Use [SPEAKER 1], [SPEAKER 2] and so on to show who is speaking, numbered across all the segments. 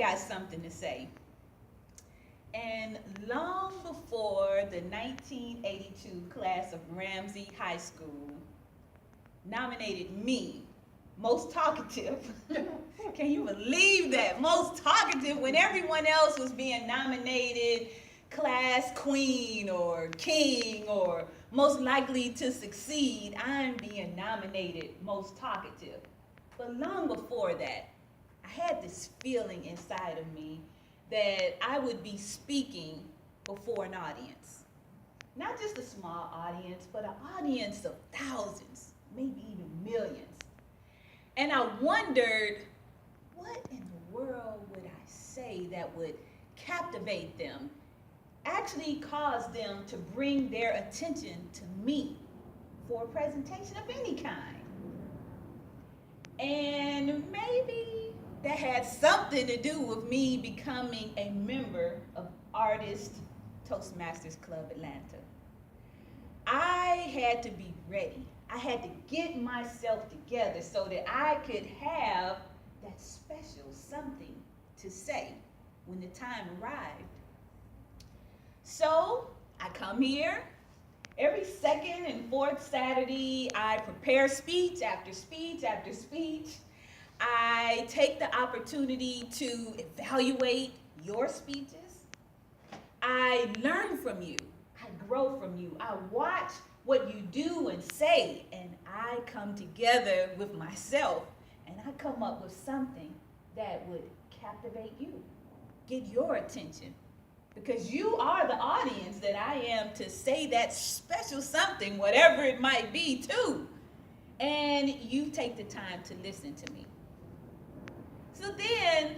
[SPEAKER 1] got something to say. And long before the 1982 class of Ramsey High School nominated me most talkative, can you believe that? Most talkative, when everyone else was being nominated class queen or king or most likely to succeed, I'm being nominated most talkative. But long before that, I had this feeling inside of me that I would be speaking before an audience. Not just a small audience, but an audience of thousands, maybe even millions. And I wondered, what in the world would I say that would captivate them, actually cause them to bring their attention to me for a presentation of any kind? And maybe that had something to do with me becoming a member of Artist Toastmasters Club Atlanta. I had to be ready. I had to get myself together so that I could have that special something to say when the time arrived. So I come here. Every second and fourth Saturday, I prepare speech after speech after speech. I take the opportunity to evaluate your speeches. I learn from you. I grow from you. I watch what you do and say, and I come together with myself, and I come up with something that would captivate you, get your attention, because you are the audience that I am to say that special something, whatever it might be, too. And you take the time to listen to me. So then,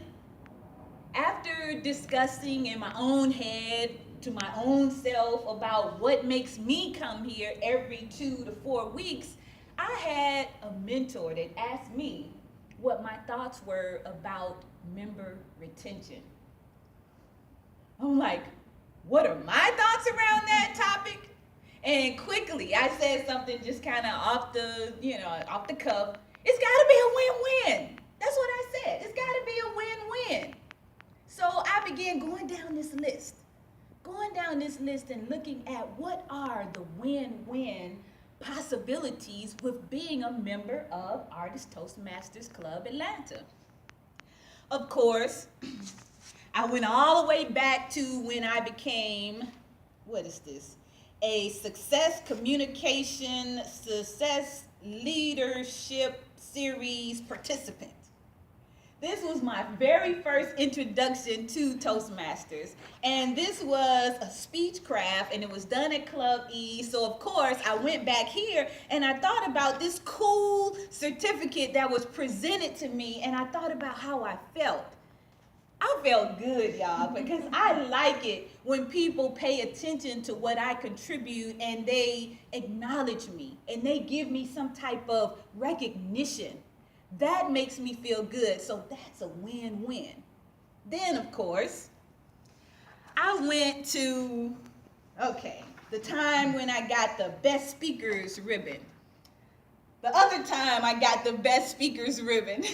[SPEAKER 1] after discussing in my own head to my own self about what makes me come here every 2 to 4 weeks, I had a mentor that asked me what my thoughts were about member retention. I'm like, what are my thoughts around that topic? And quickly, I said something just kind of off the cuff. It's got to be a win-win. That's what I said. It's got to be a win-win. So I began going down this list and looking at what are the win-win possibilities with being a member of Artist Toastmasters Club Atlanta. Of course, I went all the way back to when I became, a Success Communication, Success Leadership Series participant. This was my very first introduction to Toastmasters, and this was a speech craft, and it was done at Club E. So of course I went back here and I thought about this cool certificate that was presented to me, and I thought about how I felt. I felt good, y'all, because I like it when people pay attention to what I contribute and they acknowledge me and they give me some type of recognition. That makes me feel good, so that's a win-win. Then, of course, I went to, the time when I got the Best Speakers ribbon. The other time I got the Best Speakers ribbon.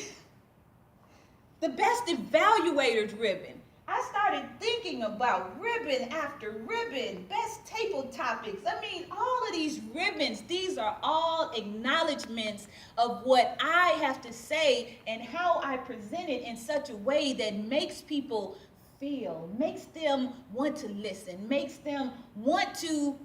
[SPEAKER 1] The Best Evaluators ribbon. I started thinking about ribbon after ribbon, best table topics. I mean, all of these ribbons, these are all acknowledgments of what I have to say and how I present it in such a way that makes people feel, makes them want to listen, makes them want to